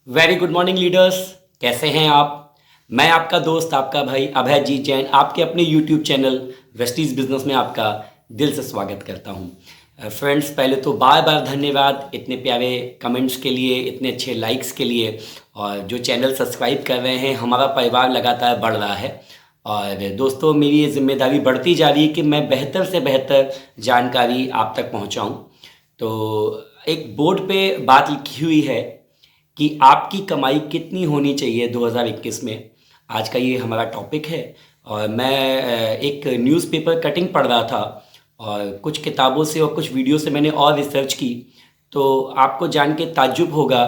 Very good morning leaders. कैसे हैं आप? मैं आपका दोस्त, आपका भाई अभयजीत जैन, आपके अपने यूट्यूब चैनल वेस्टीज बिजनेस में आपका दिल से स्वागत करता हूं। फ्रेंड्स, पहले तो बार बार धन्यवाद इतने प्यारे कमेंट्स के लिए, इतने अच्छे लाइक्स के लिए। और जो चैनल सब्सक्राइब कर रहे हैं, हमारा परिवार लगातार बढ़ रहा है। और दोस्तों, मेरी ये जिम्मेदारी बढ़ती जा रही है कि मैं बेहतर से बेहतर जानकारी आप तक पहुंचाऊं। तो एक बोर्ड पे बात लिखी हुई है कि आपकी कमाई कितनी होनी चाहिए 2021 में। आज का ये हमारा टॉपिक है। और मैं एक न्यूज़पेपर कटिंग पढ़ रहा था और कुछ किताबों से और कुछ वीडियो से मैंने और रिसर्च की। तो आपको जान के ताज्जुब होगा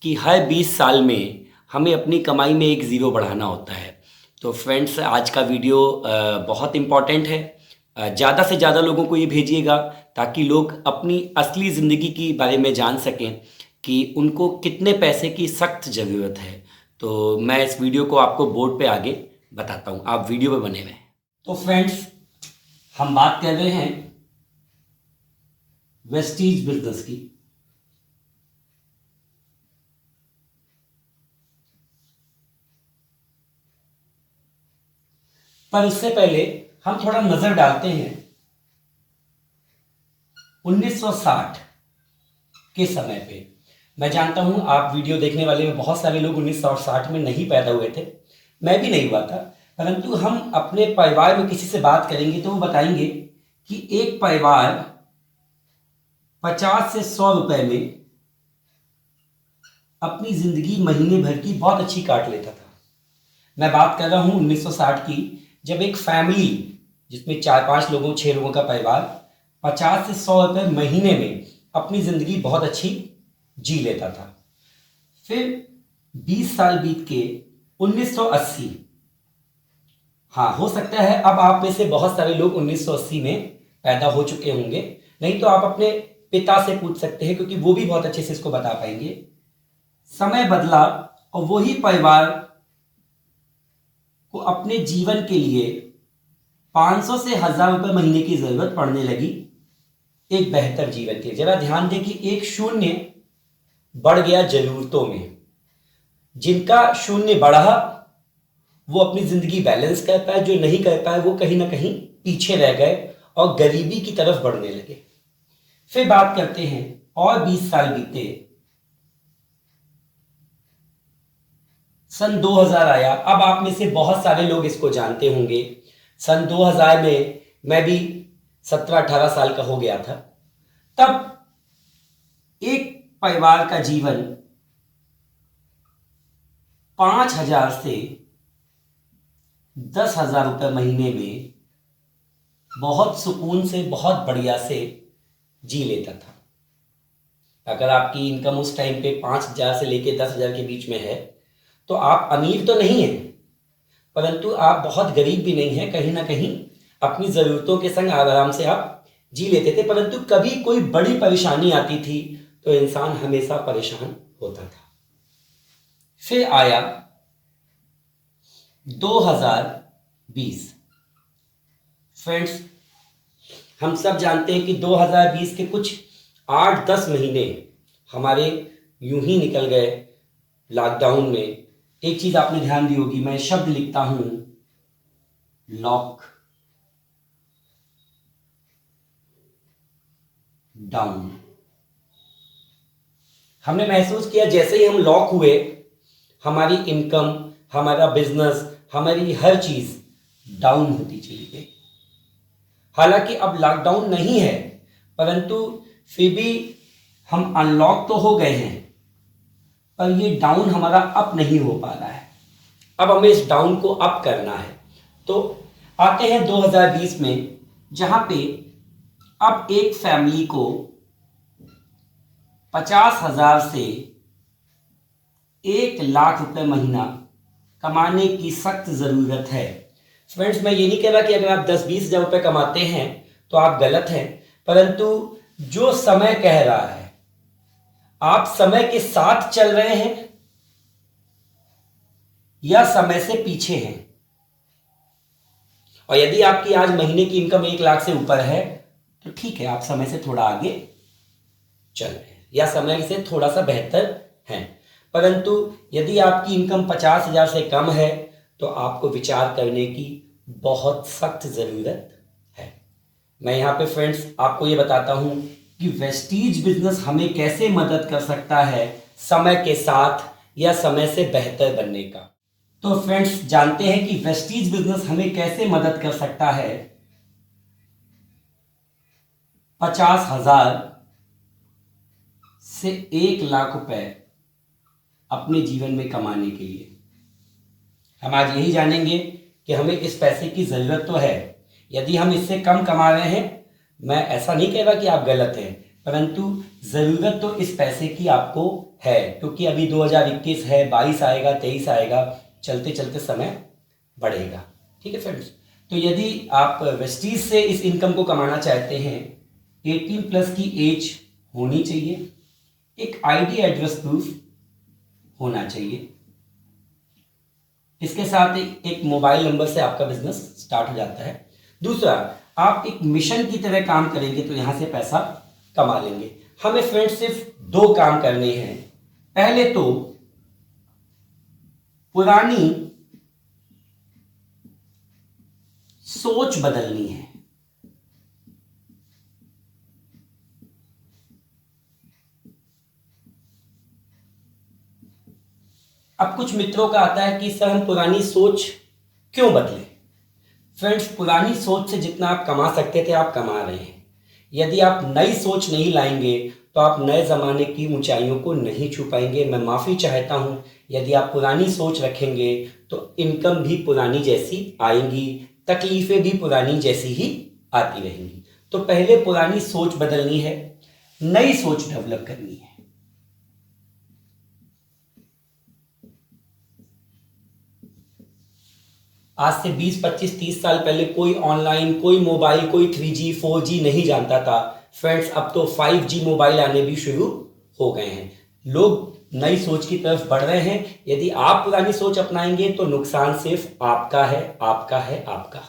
कि हर 20 साल में हमें अपनी कमाई में एक ज़ीरो बढ़ाना होता है। तो फ्रेंड्स, आज का वीडियो बहुत इम्पॉर्टेंट है। ज़्यादा से ज़्यादा लोगों को ये भेजिएगा ताकि लोग अपनी असली ज़िंदगी के बारे में जान सकें कि उनको कितने पैसे की सख्त ज़रूरत है। तो मैं इस वीडियो को आपको बोर्ड पे आगे बताता हूँ, आप वीडियो पे बने रहें। तो फ्रेंड्स, हम बात कर रहे हैं वेस्टीज बिजनेस की। पर उससे पहले हम थोड़ा नज़र डालते हैं 1960 के समय पे। मैं जानता हूं आप वीडियो देखने वाले में बहुत सारे लोग 1960 में नहीं पैदा हुए थे, मैं भी नहीं हुआ था। परंतु हम अपने परिवार में किसी से बात करेंगे तो वो बताएंगे कि एक परिवार 50 से 100 रुपए में अपनी जिंदगी महीने भर की बहुत अच्छी काट लेता था। मैं बात कर रहा हूं 1960 की, जब एक फैमिली जिसमें 4-5 लोगों 6 लोगों का परिवार 50 से 100 रुपए महीने में अपनी जिंदगी बहुत अच्छी जी लेता था। फिर 20 साल बीत के 1980। हाँ, हो सकता है अब आप में से बहुत सारे लोग 1980 में पैदा हो चुके होंगे, नहीं तो आप अपने पिता से पूछ सकते हैं क्योंकि वो भी बहुत अच्छे से इसको बता पाएंगे। समय बदला और वही परिवार को अपने जीवन के लिए 500 से 1000 रुपए महीने की जरूरत पड़ने लगी एक बेहतर जीवन के लिए। जरा ध्यान दें कि एक शून्य बढ़ गया जरूरतों में। जिनका शून्य बढ़ा वो अपनी जिंदगी बैलेंस कर पाए, जो नहीं कर पाए वो कहीं ना कहीं पीछे रह गए और गरीबी की तरफ बढ़ने लगे। फिर बात करते हैं और 20 साल बीते, सन 2000 आया। अब आप में से बहुत सारे लोग इसको जानते होंगे। सन 2000 में मैं भी 17-18 साल का हो गया था। तब एक परिवार का जीवन 5000 से 10,000 रुपए महीने में बहुत सुकून से, बहुत बढ़िया से जी लेता था। अगर आपकी इनकम उस टाइम पे 5,000 से लेके 10,000 के बीच में है तो आप अमीर तो नहीं हैं, परंतु आप बहुत गरीब भी नहीं हैं। कहीं ना कहीं अपनी ज़रूरतों के संग आराम से आप जी लेते थे। परंतु कभी कोई बड़ी परेशानी आती थी तो इंसान हमेशा परेशान होता था। फिर आया 2020। फ्रेंड्स, हम सब जानते हैं कि 2020 के कुछ 8-10 महीने हमारे यूं ही निकल गए लॉकडाउन में। एक चीज आपने ध्यान दी होगी, मैं शब्द लिखता हूं लॉक डाउन। हमने महसूस किया जैसे ही हम लॉक हुए, हमारी इनकम, हमारा बिजनेस, हमारी हर चीज डाउन होती चली गई। हालांकि अब लॉकडाउन नहीं है, परंतु फिर भी हम अनलॉक तो हो गए हैं, पर ये डाउन हमारा अप नहीं हो पा रहा है। अब हमें इस डाउन को अप करना है। तो आते हैं 2020 में, जहां पे अब एक फैमिली को 50,000 से 1,00,000 रुपए महीना कमाने की सख्त जरूरत है। फ्रेंड्स, मैं ये नहीं कह रहा कि अगर आप 10-20 हजार रुपए कमाते हैं तो आप गलत हैं, परंतु जो समय कह रहा है, आप समय के साथ चल रहे हैं या समय से पीछे हैं। और यदि आपकी आज महीने की इनकम 1,00,000 से ऊपर है तो ठीक है, आप समय से थोड़ा आगे चल रहे हैं या समय से थोड़ा सा बेहतर हैं। परंतु यदि आपकी इनकम 50,000 से कम है तो आपको विचार करने की बहुत सख्त ज़रूरत है। मैं यहाँ पे फ्रेंड्स आपको ये बताता हूँ कि वेस्टीज बिजनेस हमें कैसे मदद कर सकता है समय के साथ या समय से बेहतर बनने का। तो फ्रेंड्स जानते हैं कि वेस्टीज बिजनेस हमें कैसे मदद कर सकता है 50,000 से 1,00,000 रुपए अपने जीवन में कमाने के लिए। हम आज यही जानेंगे कि हमें इस पैसे की ज़रूरत तो है। यदि हम इससे कम कमा रहे हैं, मैं ऐसा नहीं कह रहा कि आप गलत हैं, परंतु ज़रूरत तो इस पैसे की आपको है, क्योंकि अभी 2021 है, 22 आएगा, 23 आएगा, चलते चलते समय बढ़ेगा। ठीक है फ्रेंड्स, तो यदि आप वेस्टीज से इस इनकम को कमाना चाहते हैं, 18+ की एज होनी चाहिए, एक आईडी एड्रेस प्रूफ होना चाहिए, इसके साथ एक मोबाइल नंबर से आपका बिजनेस स्टार्ट हो जाता है। दूसरा, आप एक मिशन की तरह काम करेंगे तो यहां से पैसा कमा लेंगे। हमें फ्रेंड्स सिर्फ 2 काम करने हैं। पहले तो पुरानी सोच बदलनी है। अब कुछ मित्रों का आता है कि सर हम पुरानी सोच क्यों बदलें। फ्रेंड्स, पुरानी सोच से जितना आप कमा सकते थे आप कमा रहे हैं। यदि आप नई सोच नहीं लाएंगे तो आप नए ज़माने की ऊंचाइयों को नहीं छू पाएंगे। मैं माफ़ी चाहता हूं, यदि आप पुरानी सोच रखेंगे तो इनकम भी पुरानी जैसी आएंगी, तकलीफ़ें भी पुरानी जैसी ही आती रहेंगी। तो पहले पुरानी सोच बदलनी है, नई सोच डेवलप करनी है। आज से 20, 25, 30 साल पहले कोई ऑनलाइन, कोई मोबाइल, कोई 3G, 4G नहीं जानता था। फ्रेंड्स, अब तो 5G मोबाइल आने भी शुरू हो गए हैं। लोग नई सोच की तरफ बढ़ रहे हैं। यदि आप पुरानी सोच अपनाएंगे तो नुकसान सिर्फ आपका है, आपका है, आपका।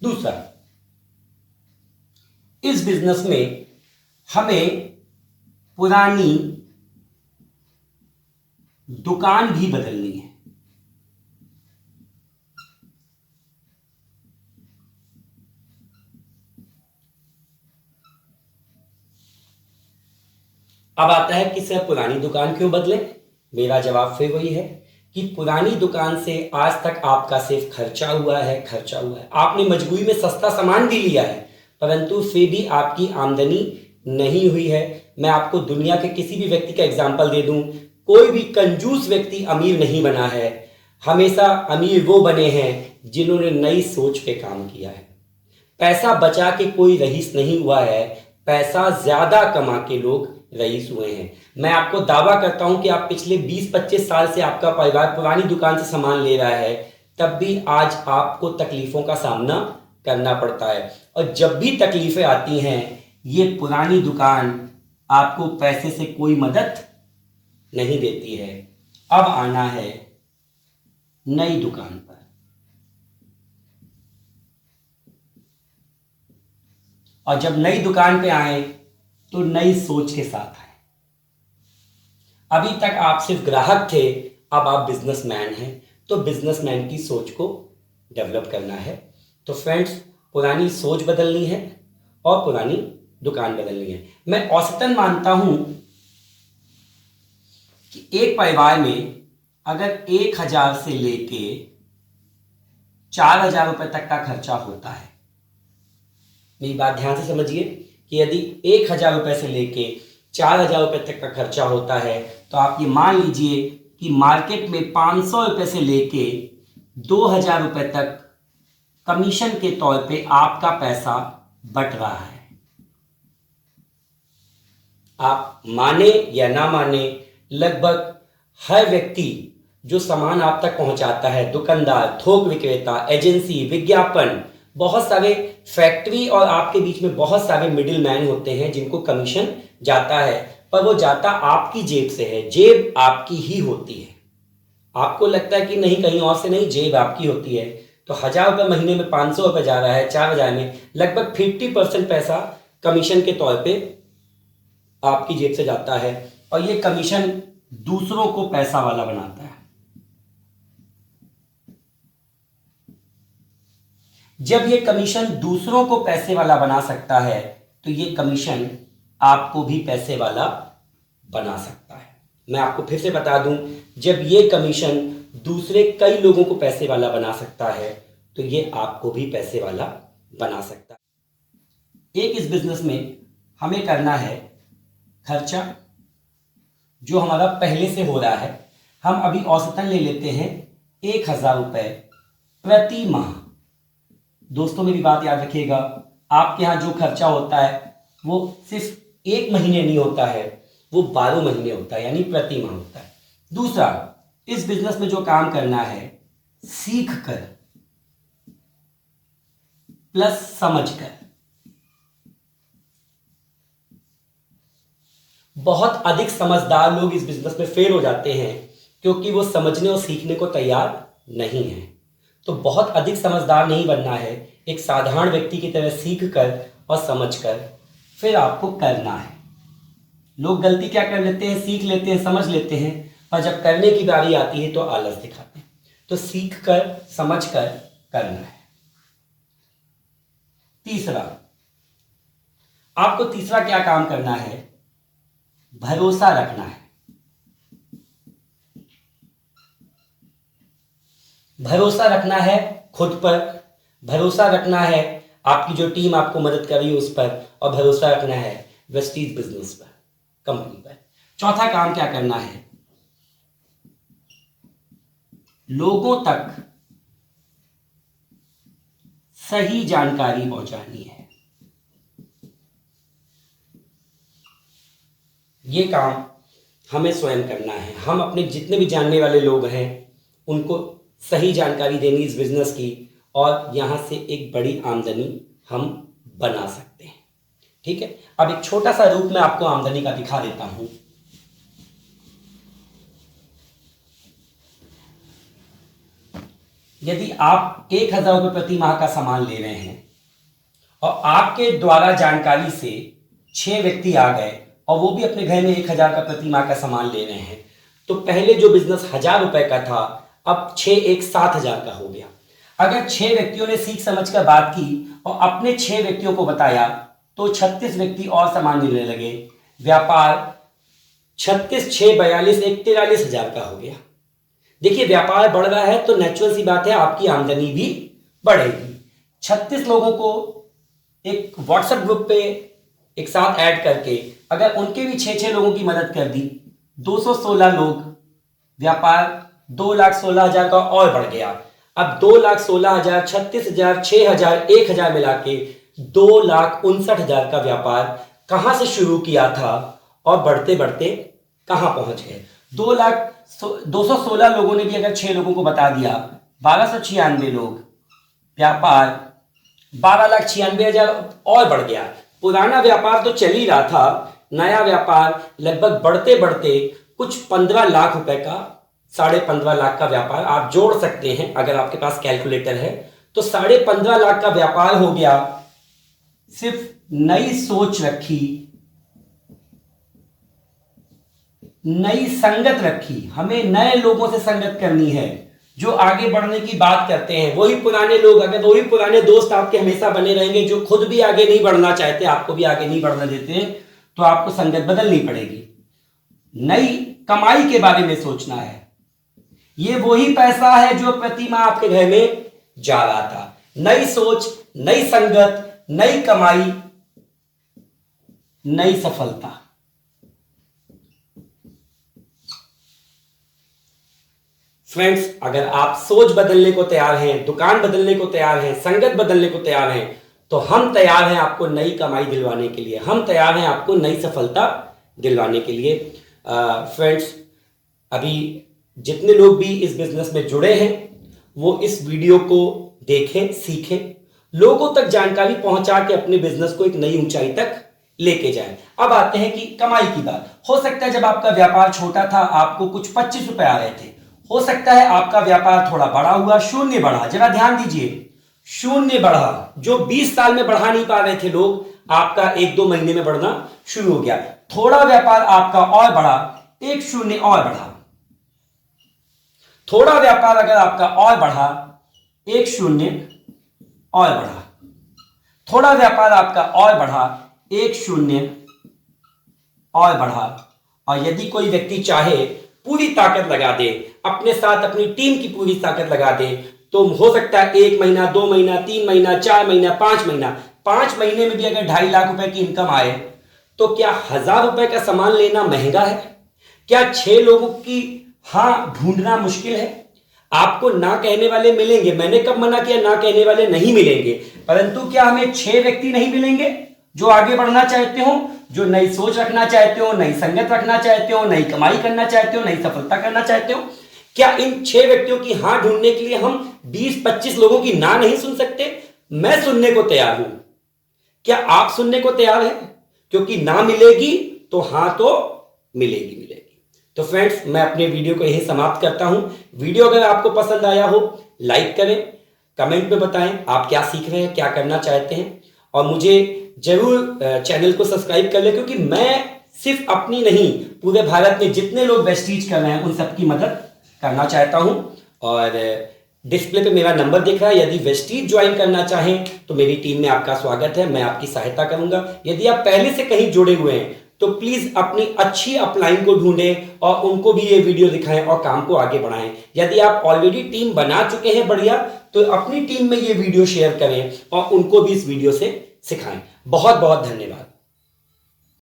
दूसरा, इस बिजनेस में हमें पुरानी दुकान भी बदलनी है। अब आता है कि सर पुरानी दुकान क्यों बदलें। मेरा जवाब फिर वही है कि पुरानी दुकान से आज तक आपका सिर्फ खर्चा हुआ है, खर्चा हुआ है। आपने मजबूरी में सस्ता सामान भी लिया है, परंतु फिर भी आपकी आमदनी नहीं हुई है। मैं आपको दुनिया के किसी भी व्यक्ति का एग्जाम्पल दे दूं, कोई भी कंजूस व्यक्ति अमीर नहीं बना है। हमेशा अमीर वो बने हैं जिन्होंने नई सोच पे काम किया है। पैसा बचा के कोई रईस नहीं हुआ है, पैसा ज्यादा कमा के लोग रईस हुए हैं। मैं आपको दावा करता हूं कि आप पिछले 20-25 साल से आपका परिवार पुरानी दुकान से सामान ले रहा है, तब भी आज आपको तकलीफों का सामना करना पड़ता है। और जब भी तकलीफें आती हैं, ये पुरानी दुकान आपको पैसे से कोई मदद नहीं देती है। अब आना है नई दुकान पर। और जब नई दुकान पे आए तो नई सोच के साथ आए। अभी तक आप सिर्फ ग्राहक थे, अब आप बिजनेसमैन हैं, तो बिजनेसमैन की सोच को डेवलप करना है। तो फ्रेंड्स, पुरानी सोच बदलनी है और पुरानी दुकान बदलनी है। मैं औसतन मानता हूं कि एक परिवार में अगर 1,000 से लेके 4,000 रुपए तक का खर्चा होता है, मेरी बात ध्यान से समझिए कि यदि 1,000 रुपए से लेके 4,000 रुपए तक का खर्चा होता है, तो आप ये मान लीजिए कि मार्केट में 500 रुपए से लेके 2,000 रुपए तक कमीशन के तौर पे आपका पैसा बट रहा है। आप माने या ना माने, लगभग हर व्यक्ति जो सामान आप तक पहुंचाता है, दुकानदार, थोक विक्रेता, एजेंसी, विज्ञापन, बहुत सारे फैक्ट्री और आपके बीच में बहुत सारे मिडिल मैन होते हैं जिनको कमीशन जाता है, पर वो जाता आपकी जेब से है। जेब आपकी ही होती है। आपको लगता है कि नहीं, कहीं और से नहीं, जेब आपकी होती है। तो 1,000 रुपये महीने में 500 रुपये जा रहा है, 4,000 में लगभग 50% पैसा कमीशन के तौर पे आपकी जेब से जाता है। और ये कमीशन दूसरों को पैसा वाला बनाता है। जब ये कमीशन दूसरों को पैसे वाला बना सकता है तो ये कमीशन आपको भी पैसे वाला बना सकता है। मैं आपको फिर से बता दूं, जब ये कमीशन दूसरे कई लोगों को पैसे वाला बना सकता है तो ये आपको भी पैसे वाला बना सकता है। एक इस बिजनेस में हमें करना है खर्चा जो हमारा पहले से हो रहा है। हम अभी औसतन ले लेते हैं 1,000 रुपये प्रति माह। दोस्तों मेरी बात याद रखिएगा, आपके यहाँ जो खर्चा होता है वो सिर्फ 1 महीने नहीं होता है, वो 12 महीने होता है, यानी प्रति माह होता है। दूसरा, इस बिजनेस में जो काम करना है सीख कर प्लस समझ कर। बहुत अधिक समझदार लोग इस बिजनेस में फेल हो जाते हैं क्योंकि वो समझने और सीखने को तैयार नहीं है। तो बहुत अधिक समझदार नहीं बनना है, एक साधारण व्यक्ति की तरह सीख कर और समझ कर फिर आपको करना है। लोग गलती क्या कर लेते हैं, सीख लेते हैं, समझ लेते हैं, पर जब करने की बारी आती है तो आलस दिखाते हैं। तो सीख कर समझ कर करना है। तीसरा, आपको तीसरा क्या काम करना है, भरोसा रखना है। भरोसा रखना है खुद पर, भरोसा रखना है आपकी जो टीम आपको मदद कर रही है उस पर, और भरोसा रखना है वेस्टीज बिजनेस पर, कंपनी पर। चौथा काम क्या करना है, लोगों तक सही जानकारी पहुंचानी है। ये काम हमें स्वयं करना है। हम अपने जितने भी जानने वाले लोग हैं उनको सही जानकारी देनी इस बिजनेस की, और यहां से एक बड़ी आमदनी हम बना सकते हैं। ठीक है, अब एक छोटा सा रूप में आपको आमदनी का दिखा देता हूं। यदि आप 1,000 रुपये प्रति माह का सामान ले रहे हैं और आपके द्वारा जानकारी से 6 व्यक्ति आ गए और वो भी अपने घर में 1,000 का प्रति माह का सामान ले रहे हैं, तो पहले जो बिजनेस 1,000 रुपए का था अब 6 एक 7,000 का हो गया। अगर 6 व्यक्तियों ने सीख समझ कर बात की और अपने 6 व्यक्तियों को बताया तो 36 व्यक्ति और सामान लेने लगे। व्यापार 36 6 42 एक 43,000 का हो गया। देखिए, व्यापार बढ़ रहा है तो नेचुरल सी बात है आपकी आमदनी भी बढ़ेगी। 36 लोगों को एक व्हाट्सएप ग्रुप पे एक साथ ऐड करके अगर उनके भी 6 लोगों की मदद कर दी, 216 लोग, व्यापार 2,16,000 का और बढ़ गया। अब 2,16,000, 36,000, 6,000, 1,000 मिला के 2,59,000 का व्यापार कहां से शुरू किया था और बढ़ते बढ़ते कहां पहुंच गए। 216 लोगों ने भी अगर 6 लोगों को बता दिया, 1,296 लोग, व्यापार 12,96,000 और बढ़ गया। पुराना व्यापार तो चल ही रहा था, नया व्यापार लगभग बढ़ते बढ़ते कुछ 15 लाख रुपए का, 15.5 लाख का व्यापार आप जोड़ सकते हैं अगर आपके पास कैलकुलेटर है तो 15.5 लाख का व्यापार हो गया। सिर्फ नई सोच रखी, नई संगत रखी। हमें नए लोगों से संगत करनी है जो आगे बढ़ने की बात करते हैं। वही पुराने लोग, अगर वही पुराने दोस्त आपके हमेशा बने रहेंगे जो खुद भी आगे नहीं बढ़ना चाहते, आपको भी आगे नहीं बढ़ना देते, तो आपको संगत बदलनी पड़ेगी। नई कमाई के बारे में सोचना है। ये वही पैसा है जो प्रति माह आपके घर में जा रहा था। नई सोच, नई संगत, नई कमाई, नई सफलता। फ्रेंड्स, अगर आप सोच बदलने को तैयार हैं, दुकान बदलने को तैयार हैं, संगत बदलने को तैयार हैं, तो हम तैयार हैं आपको नई कमाई दिलवाने के लिए, हम तैयार हैं आपको नई सफलता दिलवाने के लिए। फ्रेंड्स, अभी जितने लोग भी इस बिजनेस में जुड़े हैं वो इस वीडियो को देखें, सीखें, लोगों तक जानकारी पहुंचा के अपने बिजनेस को एक नई ऊंचाई तक लेके जाएं। अब आते हैं कि कमाई की बात। हो सकता है जब आपका व्यापार छोटा था आपको कुछ 25 रुपए आ रहे थे, हो सकता है आपका व्यापार थोड़ा बड़ा हुआ, शून्य बढ़ा। जरा ध्यान दीजिए, शून्य बढ़ा। जो 20 साल में बढ़ा नहीं पा रहे थे लोग, आपका 1-2 महीने में बढ़ना शुरू हो गया। थोड़ा व्यापार आपका और बढ़ा, एक शून्य और बढ़ा, थोड़ा व्यापार अगर आपका और बढ़ा, एक शून्य और बढ़ा, थोड़ा व्यापार आपका और बढ़ा, एक शून्य और बढ़ा। और यदि कोई व्यक्ति चाहे पूरी ताकत लगा दे, अपने साथ अपनी टीम की पूरी ताकत लगा दे, तो हो सकता है 1 महीना, 2 महीना, 3 महीना, 4 महीना, 5 महीना, 5 महीने में भी अगर 2.5 लाख रुपए की इनकम आए, तो क्या 1000 रुपए का सामान लेना महंगा है? क्या 6 लोगों की हाँ ढूंढना मुश्किल है? आपको ना कहने वाले मिलेंगे, मैंने कब मना किया ना कहने वाले नहीं मिलेंगे, परंतु क्या हमें 6 व्यक्ति नहीं मिलेंगे जो आगे बढ़ना चाहते हो, जो नई सोच रखना चाहते हो, नई संगत रखना चाहते हो, नई कमाई करना चाहते हो, नई सफलता करना चाहते हो? क्या इन 6 व्यक्तियों की हां ढूंढने के लिए हम 20-25 लोगों की ना नहीं सुन सकते? मैं सुनने को तैयार हूं। क्या आप सुनने को तैयार हैं? क्योंकि ना मिलेगी तो हां तो मिलेगी मिलेगी। तो फ्रेंड्स, मैं अपने वीडियो को यही समाप्त करता हूं। वीडियो अगर आपको पसंद आया हो, लाइक करें, कमेंट में बताएं आप क्या सीख रहे हैं, क्या करना चाहते हैं, और मुझे जरूर चैनल को सब्सक्राइब कर लें, क्योंकि मैं सिर्फ अपनी नहीं, पूरे भारत में जितने लोग वेस्टीज कर रहे हैं उन सबकी मदद करना चाहता हूं। और डिस्प्ले पे मेरा नंबर दिख रहा है, यदि वेस्टीज ज्वाइन करना चाहें तो मेरी टीम में आपका स्वागत है, मैं आपकी सहायता करूंगा। यदि आप पहले से कहीं जुड़े हुए हैं तो प्लीज अपनी अच्छी अपलाइन को ढूंढें और उनको भी ये वीडियो दिखाएं और काम को आगे बढ़ाएं। यदि आप ऑलरेडी टीम बना चुके हैं बढ़िया, तो अपनी टीम में ये वीडियो शेयर करें और उनको भी इस वीडियो से सिखाएं। बहुत बहुत धन्यवाद।